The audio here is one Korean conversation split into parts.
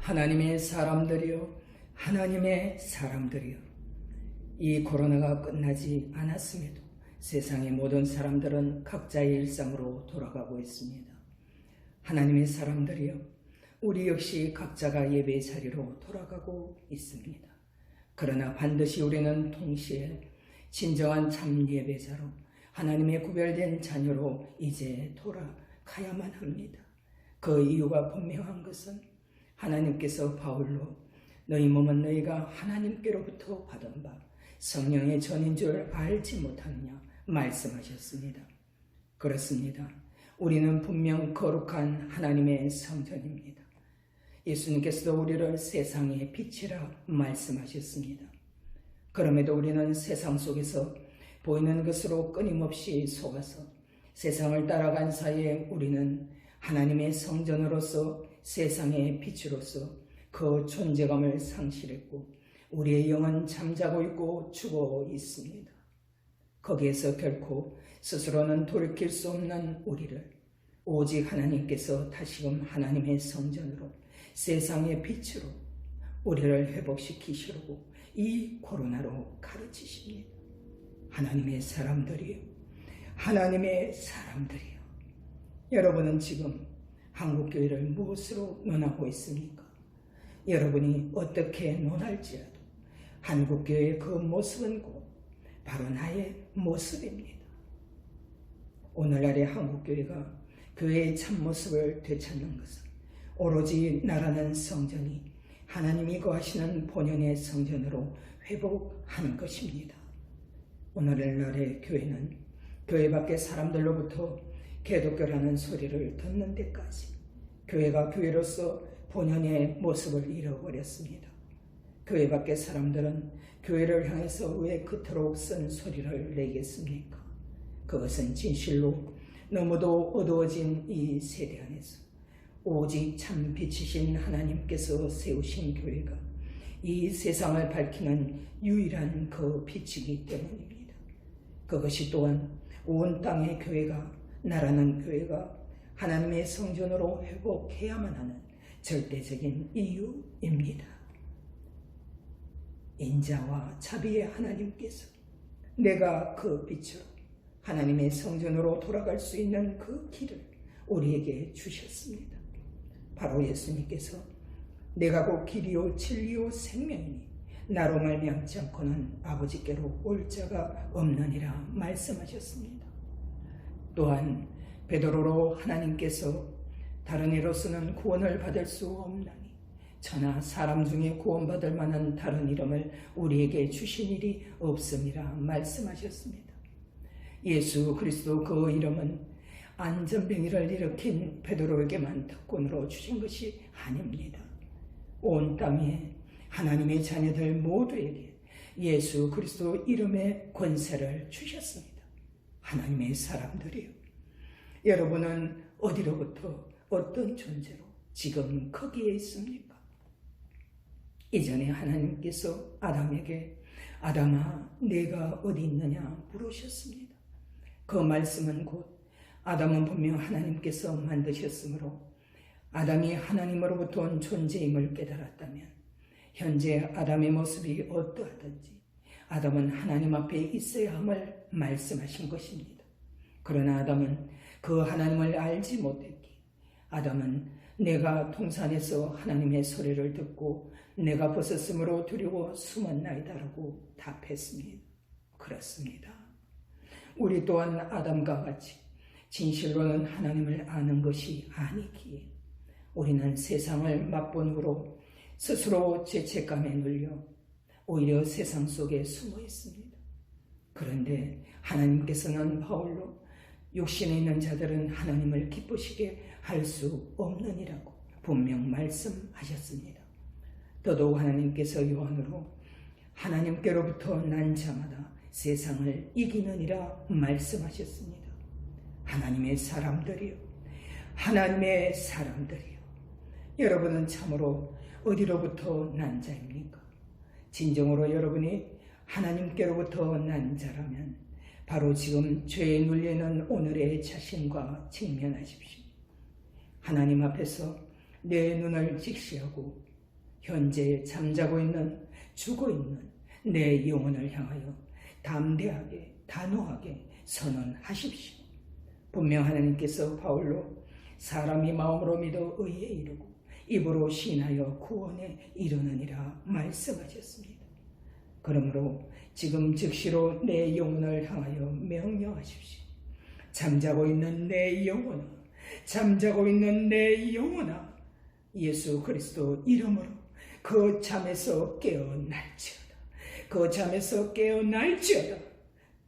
하나님의 사람들이여, 하나님의 사람들이여, 이 코로나가 끝나지 않았음에도 세상의 모든 사람들은 각자의 일상으로 돌아가고 있습니다. 하나님의 사람들이여, 우리 역시 각자가 예배 자리로 돌아가고 있습니다. 그러나 반드시 우리는 동시에 진정한 참 예배자로 하나님의 구별된 자녀로 이제 돌아가야만 합니다. 그 이유가 분명한 것은 하나님께서 바울로 너희 몸은 너희가 하나님께로부터 받은 바 성령의 전인 줄 알지 못하느냐 말씀하셨습니다. 그렇습니다. 우리는 분명 거룩한 하나님의 성전입니다. 예수님께서도 우리를 세상의 빛이라 말씀하셨습니다. 그럼에도 우리는 세상 속에서 보이는 것으로 끊임없이 속아서 세상을 따라간 사이에 우리는 하나님의 성전으로서 세상의 빛으로서 그 존재감을 상실했고 우리의 영은 잠자고 있고 죽어 있습니다. 거기에서 결코 스스로는 돌이킬 수 없는 우리를 오직 하나님께서 다시금 하나님의 성전으로 세상의 빛으로 우리를 회복시키시려고 이 코로나로 가르치십니다. 하나님의 사람들이요, 하나님의 사람들이요. 여러분은 지금 한국교회를 무엇으로 논하고 있습니까? 여러분이 어떻게 논할지라도 한국교회의 그 모습은 곧 바로 나의 모습입니다. 오늘날의 한국교회가 교회의 참모습을 되찾는 것은 오로지 나라는 성전이 하나님이 거하시는 본연의 성전으로 회복하는 것입니다. 오늘날의 교회는 교회 밖의 사람들로부터 기독교라는 소리를 듣는 데까지 교회가 교회로서 본연의 모습을 잃어버렸습니다. 교회 밖의 사람들은 교회를 향해서 왜 그토록 쓴 소리를 내겠습니까? 그것은 진실로 너무도 어두워진 이 세대 안에서 오직 참 빛이신 하나님께서 세우신 교회가 이 세상을 밝히는 유일한 그 빛이기 때문입니다. 그것이 또한 온 땅의 교회가, 나라는 교회가 하나님의 성전으로 회복해야만 하는 절대적인 이유입니다. 인자와 자비의 하나님께서 내가 그 빛으로 하나님의 성전으로 돌아갈 수 있는 그 길을 우리에게 주셨습니다. 바로 예수님께서 내가 곧 길이요 진리요 생명이니 나로 말미암지 않고는 아버지께로 올 자가 없느니라 말씀하셨습니다. 또한 베드로로 하나님께서 다른 이로서는 구원을 받을 수 없나니 저나 사람 중에 구원받을 만한 다른 이름을 우리에게 주신 일이 없음이라 말씀하셨습니다. 예수 그리스도 그 이름은 안전병이를 일으킨 베드로에게만 특권으로 주신 것이 아닙니다. 온 땅에 하나님의 자녀들 모두에게 예수 그리스도 이름의 권세를 주셨습니다. 하나님의 사람들이요, 여러분은 어디로부터 어떤 존재로 지금 거기에 있습니까? 이전에 하나님께서 아담에게 아담아 네가 어디 있느냐 물으셨습니다. 그 말씀은 곧 아담은 분명 하나님께서 만드셨으므로 아담이 하나님으로부터 온 존재임을 깨달았다면 현재 아담의 모습이 어떠하든지 아담은 하나님 앞에 있어야 함을 말씀하신 것입니다. 그러나 아담은 그 하나님을 알지 못했기에 아담은 내가 동산에서 하나님의 소리를 듣고 내가 벗었으므로 두려워 숨었나이다라고 답했습니다. 그렇습니다. 우리 또한 아담과 같이 진실로는 하나님을 아는 것이 아니기에 우리는 세상을 맛본 후로 스스로 죄책감에 눌려 오히려 세상 속에 숨어 있습니다. 그런데 하나님께서는 바울로 육신에 있는 자들은 하나님을 기쁘시게 할 수 없느니라고 분명 말씀하셨습니다. 더더욱 하나님께서 요한으로 하나님께로부터 난 자마다 세상을 이기느니라 말씀하셨습니다. 하나님의 사람들이요, 하나님의 사람들이요, 여러분은 참으로 어디로부터 난 자입니까? 진정으로 여러분이 하나님께로부터 난 자라면 바로 지금 죄에 눌리는 오늘의 자신과 직면하십시오. 하나님 앞에서 내 눈을 직시하고 현재 잠자고 있는, 죽어 있는 내 영혼을 향하여 담대하게 단호하게 선언하십시오. 분명 하나님께서 바울로 사람이 마음으로 믿어 의에 이르고 입으로 신하여 구원에 이르느니라 말씀하셨습니다. 그러므로 지금 즉시로 내 영혼을 향하여 명령하십시오. 잠자고 있는 내 영혼아, 잠자고 있는 내 영혼아, 예수 그리스도 이름으로 그 잠에서 깨어날지어다. 그 잠에서 깨어날지어다.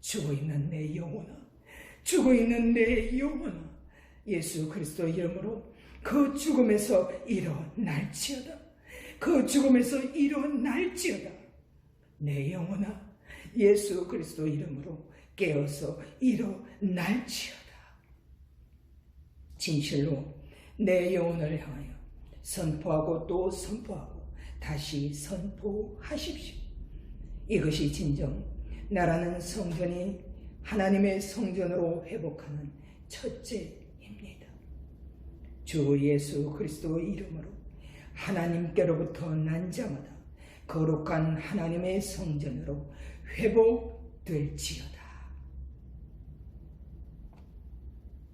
죽어 있는 내 영혼아, 죽어 있는 내 영혼아, 예수 그리스도 이름으로 그 죽음에서 일어날지어다. 그 죽음에서 일어날지어다. 내 영혼아, 예수 그리스도 이름으로 깨어서 일어날지어다. 진실로 내 영혼을 향하여 선포하고 또 선포하고 다시 선포하십시오. 이것이 진정 나라는 성전이 하나님의 성전으로 회복하는 첫째입니다. 주 예수 그리스도 이름으로 하나님께로부터 난 자마다 거룩한 하나님의 성전으로 회복될지어다.